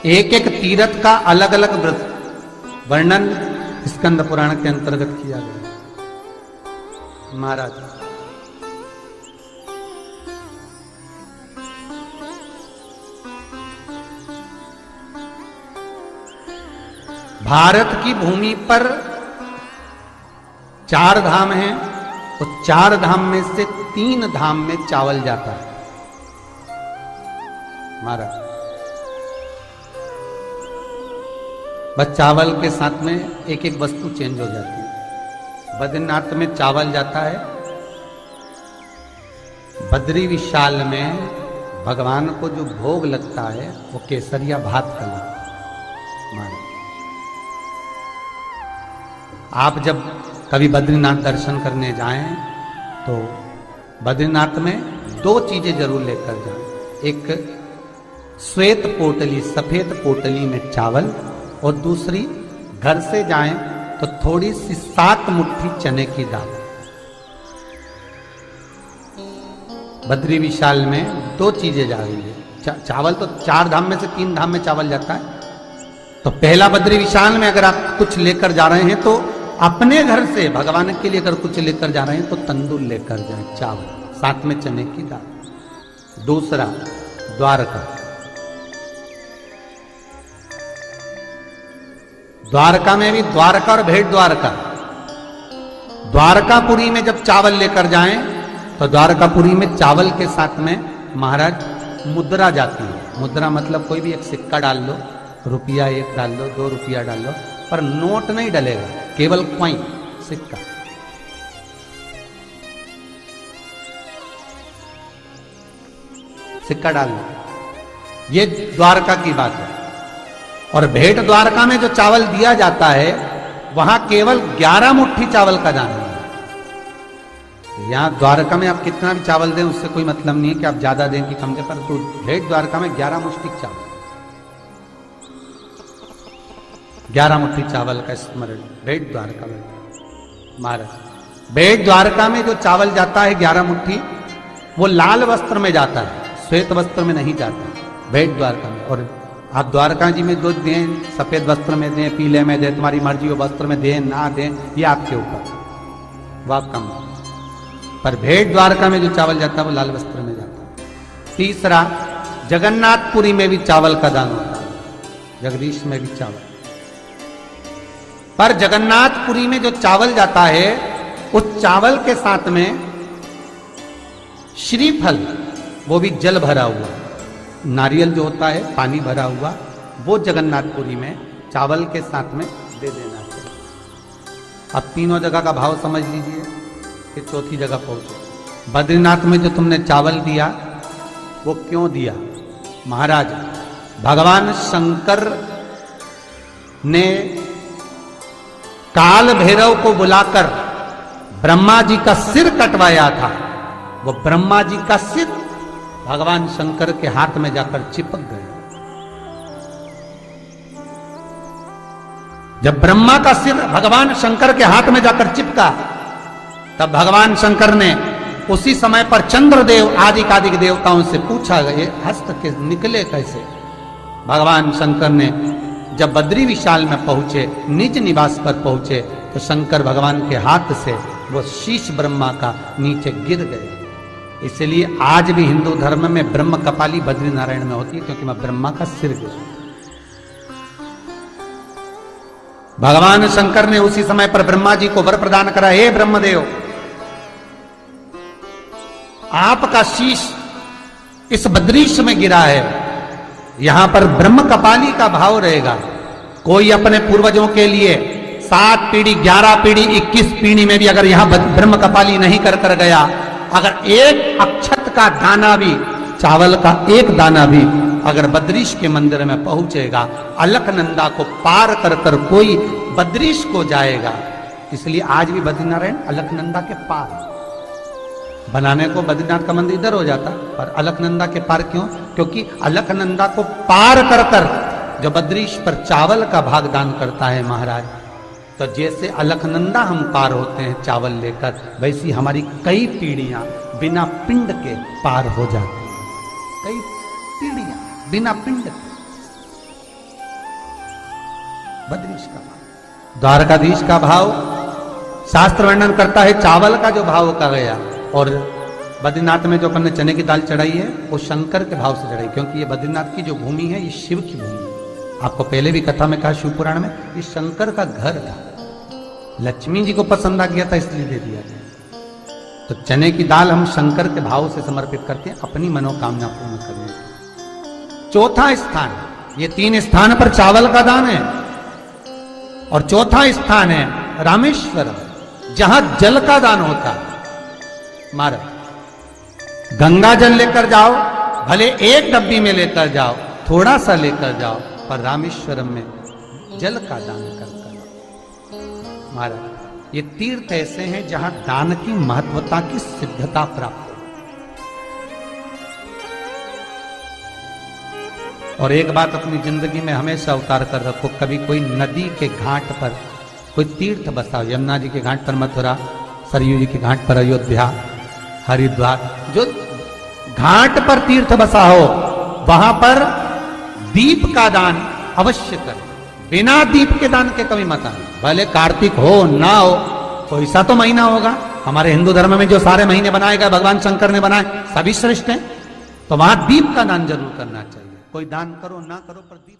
एक एक तीर्थ का अलग अलग वर्णन स्कंद पुराण के अंतर्गत किया गया। महाराज भारत की भूमि पर 4 धाम हैं, तो 4 धाम में से 3 धाम में चावल जाता है। महाराज बस चावल के साथ में एक एक वस्तु चेंज हो जाती है। बद्रीनाथ में चावल जाता है, बद्री विशाल में भगवान को जो भोग लगता है वो केसरिया भात का लगता है। महाराज आप जब कभी बद्रीनाथ दर्शन करने जाएं तो बद्रीनाथ में 2 चीजें जरूर लेकर जाएं। एक श्वेत पोटली, सफेद पोटली में चावल, और दूसरी घर से जाएं तो थोड़ी सी 7 मुट्ठी चने की दाल। बद्री विशाल में 2 चीजें जा रही है। चावल तो 4 धाम में से 3 धाम में चावल जाता है। तो पहला बद्री विशाल में अगर आप कुछ लेकर जा रहे हैं तो अपने घर से भगवान के लिए अगर कुछ लेकर जा रहे हैं तो तंदूर लेकर जाएं, चावल, साथ में चने की दाल। दूसरा द्वारका, द्वारका में भी द्वारका और भेंट द्वारका। द्वारकापुरी में जब चावल लेकर जाएं तो द्वारकापुरी में चावल के साथ में महाराज मुद्रा जाती है। मुद्रा मतलब कोई भी एक सिक्का डाल लो, रुपया 1 डाल लो, 2 रुपया डाल लो, पर नोट नहीं डलेगा, केवल कॉइन, सिक्का। सिक्का डाल लो। ये द्वारका की बात है। और भेंट द्वारका में जो चावल दिया जाता है वहां केवल 11 मुट्ठी चावल का दाना है। यहां द्वारका में आप कितना भी चावल दें उससे कोई मतलब नहीं है कि आप ज्यादा दें कि कम दें, पर तो भेंट द्वारका में 11 मुट्ठी चावल, 11 मुट्ठी चावल का स्मरण भेंट द्वारका में। महाराज भेंट द्वारका में जो चावल जाता है 11 मुट्ठी, वो लाल वस्त्र में जाता है, श्वेत वस्त्र में नहीं जाता भेंट द्वारका में। और आप द्वारका जी में जो दें, सफेद वस्त्र में दें, पीले में दें, तुम्हारी मर्जी हो, वस्त्र में दें ना दें, ये आपके ऊपर, वो आपका मन। पर भेंट द्वारका में जो चावल जाता है वो लाल वस्त्र में जाता है। तीसरा जगन्नाथपुरी में भी चावल का दान होता है, जगदीश में भी चावल। पर जगन्नाथपुरी में जो चावल जाता है उस चावल के साथ में श्रीफल, वो भी जल भरा हुआ, नारियल जो होता है पानी भरा हुआ, वो जगन्नाथपुरी में चावल के साथ में दे देना चाहिए। अब तीनों जगह का भाव समझ लीजिए, फिर चौथी जगह पहुंचे। बद्रीनाथ में जो तुमने चावल दिया वो क्यों दिया? महाराज भगवान शंकर ने काल भैरव को बुलाकर ब्रह्मा जी का सिर कटवाया था। वो ब्रह्मा जी का सिर भगवान शंकर के हाथ में जाकर चिपक गया। जब ब्रह्मा का सिर भगवान शंकर के हाथ में जाकर चिपका, तब भगवान शंकर ने उसी समय पर चंद्रदेव आदि कादिक देवताओं से पूछा, ये हस्त के निकले कैसे? भगवान शंकर ने जब बद्री विशाल में पहुंचे, निज निवास पर पहुंचे, तो शंकर भगवान के हाथ से वो शीश ब्रह्मा का नीचे गिर गए। इसलिए आज भी हिंदू धर्म में ब्रह्म कपाली बद्री नारायण में होती है, क्योंकि मैं ब्रह्मा का सिर गिरा। भगवान शंकर ने उसी समय पर ब्रह्मा जी को वर प्रदान करा, हे ब्रह्मदेव, आपका शीश इस बद्रीश में गिरा है, यहां पर ब्रह्म कपाली का भाव रहेगा। कोई अपने पूर्वजों के लिए 7 पीढ़ी, 11 पीढ़ी, 21 पीढ़ी में भी अगर यहां ब्रह्म कपाली नहीं कर गया, अगर एक अक्षत का दाना भी, चावल का एक दाना भी अगर बद्रीश के मंदिर में पहुंचेगा, अलकनंदा को पार कर कोई बद्रीश को जाएगा। इसलिए आज भी बद्रीनारायण अलकनंदा के पार बनाने को बद्रीनाथ का मंदिर इधर हो जाता, पर अलकनंदा के पार क्यों? क्योंकि अलकनंदा को पार कर जो बद्रीश पर चावल का भाग दान करता है महाराज, तो जैसे अलकनंदा हम पार होते हैं चावल लेकर, वैसी हमारी कई पीढ़ियां बिना पिंड के पार हो जाती हैं। कई पीढ़ियां बिना पिंड के। बद्रीश का भाव। द्वारकाधीश का भाव शास्त्र वर्णन करता है चावल का जो भाव का गया, और बद्रीनाथ में जो अपन ने चने की दाल चढ़ाई है वो शंकर के भाव से चढ़ाई, क्योंकि ये बद्रीनाथ की जो भूमि है ये शिव की भूमि है। आपको पहले भी कथा में कहा शिव पुराण में, ये शंकर का घर था, लक्ष्मी जी को पसंद आ गया था इसलिए दे दिया गया। तो चने की दाल हम शंकर के भाव से समर्पित करते हैं अपनी मनोकामना पूर्ण करने के। चौथा स्थान, ये 3 स्थान पर चावल का दान है, और चौथा स्थान है रामेश्वरम, जहां जल का दान होता है। महाराज गंगा जल लेकर जाओ, भले एक डब्बी में लेकर जाओ, थोड़ा सा लेकर जाओ, पर रामेश्वरम में जल का दान कर महाराज। ये तीर्थ ऐसे हैं जहां दान की महत्वता की सिद्धता प्राप्त हो। और एक बात अपनी जिंदगी में हमेशा उतार कर रखो, कभी कोई नदी के घाट पर कोई तीर्थ बसाओ, यमुना जी के घाट पर मथुरा, सरयू जी के घाट पर अयोध्या, हरिद्वार, जो घाट पर तीर्थ बसा हो वहां पर दीप का दान अवश्य करें। बिना दीप के दान के कभी मत आना, भले कार्तिक हो ना हो, कोई सा तो महीना होगा। हमारे हिंदू धर्म में जो सारे महीने बनाए गए भगवान शंकर ने बनाए सभी श्रेष्ठ हैं, तो वहां दीप का दान जरूर करना चाहिए। कोई दान करो ना करो पर दीप